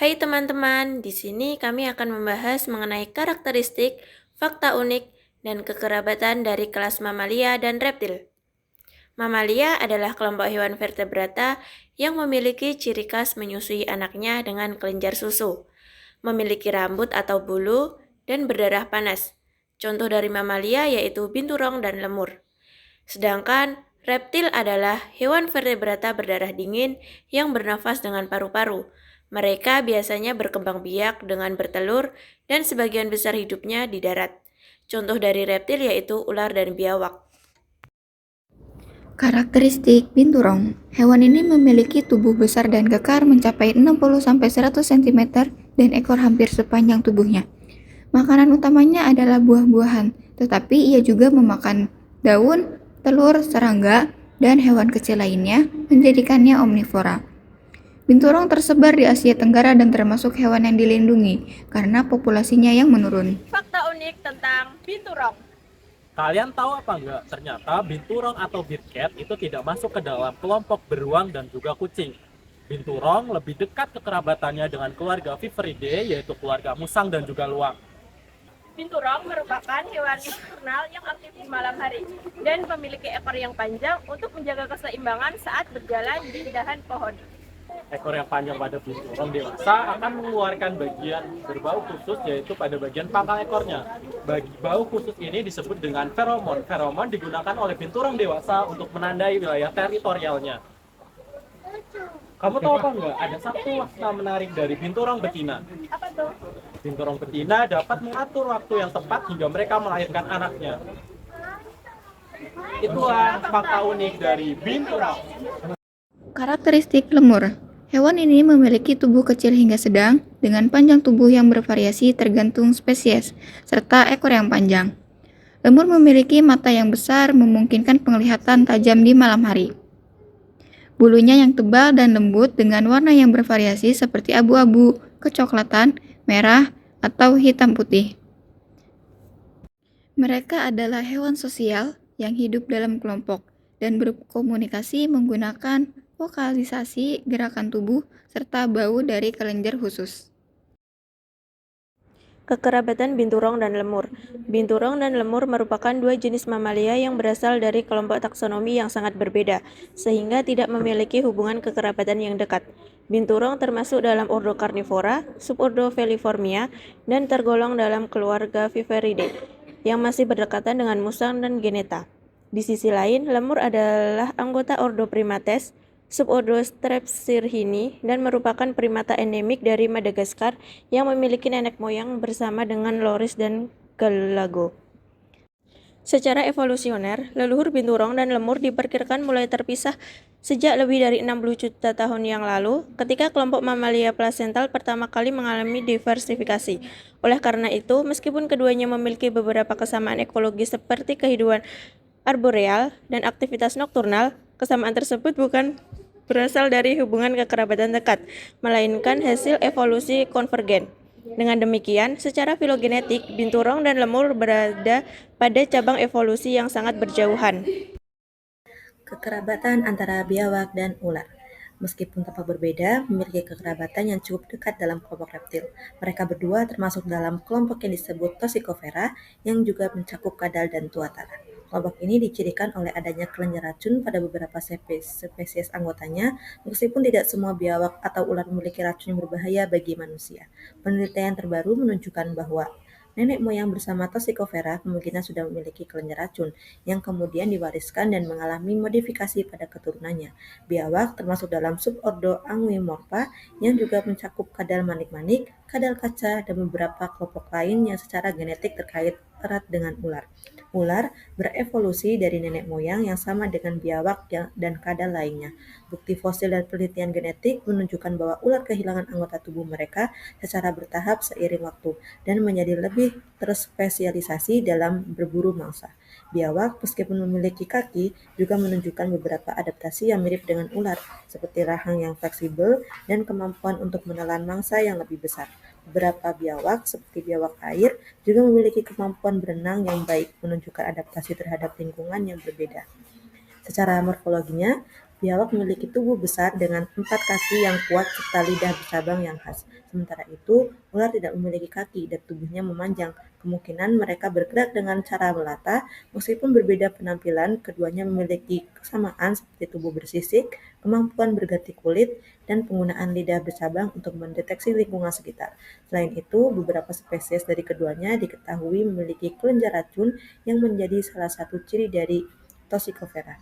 Hai teman-teman, di sini kami akan membahas mengenai karakteristik, fakta unik, dan kekerabatan dari kelas mamalia dan reptil. Mamalia adalah kelompok hewan vertebrata yang memiliki ciri khas menyusui anaknya dengan kelenjar susu, memiliki rambut atau bulu, dan berdarah panas. Contoh dari mamalia yaitu binturong dan lemur. Sedangkan reptil adalah hewan vertebrata berdarah dingin yang bernafas dengan paru-paru. Mereka biasanya berkembang biak dengan bertelur dan sebagian besar hidupnya di darat. Contoh dari reptil yaitu ular dan biawak. Karakteristik binturong. Hewan ini memiliki tubuh besar dan kekar mencapai 60-100 cm dan ekor hampir sepanjang tubuhnya. Makanan utamanya adalah buah-buahan, tetapi ia juga memakan daun, telur, serangga, dan hewan kecil lainnya, menjadikannya omnivora. Binturong tersebar di Asia Tenggara dan termasuk hewan yang dilindungi karena populasinya yang menurun. Fakta unik tentang binturong. Kalian tahu apa enggak? Ternyata binturong atau bobcat itu tidak masuk ke dalam kelompok beruang dan juga kucing. Binturong lebih dekat kekerabatannya dengan keluarga Viperidae, yaitu keluarga musang dan juga luwak. Binturong merupakan hewan nocturnal yang aktif di malam hari dan memiliki ekor yang panjang untuk menjaga keseimbangan saat berjalan di dahan pohon. Ekor yang panjang pada binturong dewasa akan mengeluarkan bagian berbau khusus, yaitu pada bagian pangkal ekornya. Bau khusus ini disebut dengan feromon. Feromon digunakan oleh binturong dewasa untuk menandai wilayah teritorialnya. Kamu tahu apa enggak? Ada satu warna menarik dari binturong betina. Apa tuh? Binturong betina dapat mengatur waktu yang tepat hingga mereka melahirkan anaknya. Itulah fakta unik dari binturong. Karakteristik lemur. Hewan ini memiliki tubuh kecil hingga sedang, dengan panjang tubuh yang bervariasi tergantung spesies, serta ekor yang panjang. Lemur memiliki mata yang besar, memungkinkan penglihatan tajam di malam hari. Bulunya yang tebal dan lembut dengan warna yang bervariasi seperti abu-abu, kecoklatan, merah, atau hitam putih. Mereka adalah hewan sosial yang hidup dalam kelompok dan berkomunikasi menggunakan vokalisasi, gerakan tubuh, serta bau dari kelenjar khusus. Kekerabatan binturong dan lemur. Binturong dan lemur merupakan dua jenis mamalia yang berasal dari kelompok taksonomi yang sangat berbeda, sehingga tidak memiliki hubungan kekerabatan yang dekat. Binturong termasuk dalam ordo Carnivora, subordo Feliformia, dan tergolong dalam keluarga Viperidae, yang masih berdekatan dengan musang dan geneta. Di sisi lain, lemur adalah anggota ordo Primates, subordo Strepsirrhini, dan merupakan primata endemik dari Madagaskar yang memiliki nenek moyang bersama dengan loris dan galago. Secara evolusioner, leluhur binturong dan lemur diperkirakan mulai terpisah sejak lebih dari 60 juta tahun yang lalu, ketika kelompok mamalia plasental pertama kali mengalami diversifikasi. Oleh karena itu, meskipun keduanya memiliki beberapa kesamaan ekologis seperti kehidupan arboreal dan aktivitas nokturnal, kesamaan tersebut bukan berasal dari hubungan kekerabatan dekat, melainkan hasil evolusi konvergen. Dengan demikian, secara filogenetik, binturong dan lemur berada pada cabang evolusi yang sangat berjauhan. Kekerabatan antara biawak dan ular. Meskipun tampak berbeda, memiliki kekerabatan yang cukup dekat dalam kelompok reptil. Mereka berdua termasuk dalam kelompok yang disebut Toxicovera, yang juga mencakup kadal dan tuatara. Kelompok ini dicirikan oleh adanya kelenjar racun pada beberapa spesies anggotanya, meskipun tidak semua biawak atau ular memiliki racun yang berbahaya bagi manusia. Penelitian terbaru menunjukkan bahwa nenek moyang bersama Toxicovera kemungkinan sudah memiliki kelenjar racun yang kemudian diwariskan dan mengalami modifikasi pada keturunannya. Biawak termasuk dalam subordo Anguimorpha yang juga mencakup kadal manik-manik, kadal kaca, dan beberapa kelompok lain yang secara genetik terkait erat dengan ular. Ular berevolusi dari nenek moyang yang sama dengan biawak dan kadal lainnya. Bukti fosil dan penelitian genetik menunjukkan bahwa ular kehilangan anggota tubuh mereka secara bertahap seiring waktu dan menjadi lebih terspesialisasi dalam berburu mangsa. Biawak, meskipun memiliki kaki, juga menunjukkan beberapa adaptasi yang mirip dengan ular, seperti rahang yang fleksibel dan kemampuan untuk menelan mangsa yang lebih besar. Beberapa biawak, seperti biawak air, juga memiliki kemampuan berenang yang baik, menunjukkan adaptasi terhadap lingkungan yang berbeda. Secara morfologinya, Biawak memiliki tubuh besar dengan 4 kaki yang kuat serta lidah bercabang yang khas. Sementara itu, ular tidak memiliki kaki dan tubuhnya memanjang. Kemungkinan mereka bergerak dengan cara melata. Meskipun berbeda penampilan, keduanya memiliki kesamaan seperti tubuh bersisik, kemampuan berganti kulit, dan penggunaan lidah bercabang untuk mendeteksi lingkungan sekitar. Selain itu, beberapa spesies dari keduanya diketahui memiliki kelenjar racun yang menjadi salah satu ciri dari Toxicofera.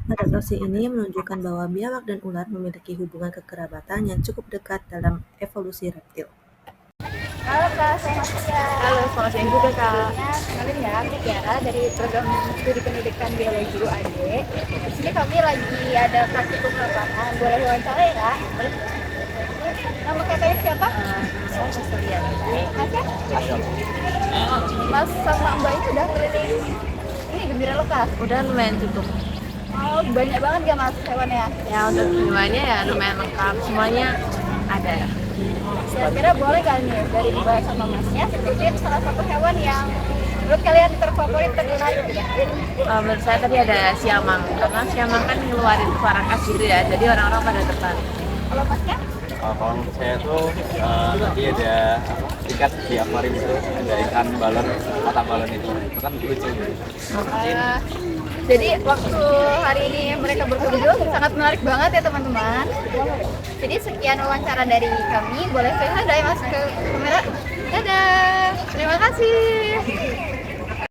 Adaptasi ini menunjukkan bahwa biawak dan ular memiliki hubungan kekerabatan yang cukup dekat dalam evolusi reptil. Halo Kak, selamat siang. Halo, selamat siang juga Kak. Kenalin ya, aku Tiara dari program studi pendidikan biologi UAD. Di sini kami lagi ada praktikum lapangan. Boleh wawancara ya Kak? Boleh. Nama kakaknya siapa? Saya Castelia. Mas ya? Mas sama Mbak itu udah keliling ini gembira lekas. Udah lumayan cukup. Oh, banyak banget gak Mas hewannya? Ya untuk semuanya ya lumayan lengkap. Semuanya ada. Kira-kira boleh gak nih dari Mbak sama Masnya sebutin salah satu hewan yang menurut kalian terfavorit termenarik ya? Menurut saya tadi ada siamang. Karena siamang kan ngeluarin suara khas gitu ya. Jadi orang-orang pada tertarik. Kalau Masnya? Kalau menurut saya tuh tadi ada ikan di akuarium itu, ada ikan balon, mata balon itu kan lucu. Jadi waktu hari ini mereka berkunjung sangat menarik banget ya teman-teman. Jadi sekian wawancara dari kami. Boleh saya mas ke kamera? Dadah. Terima kasih.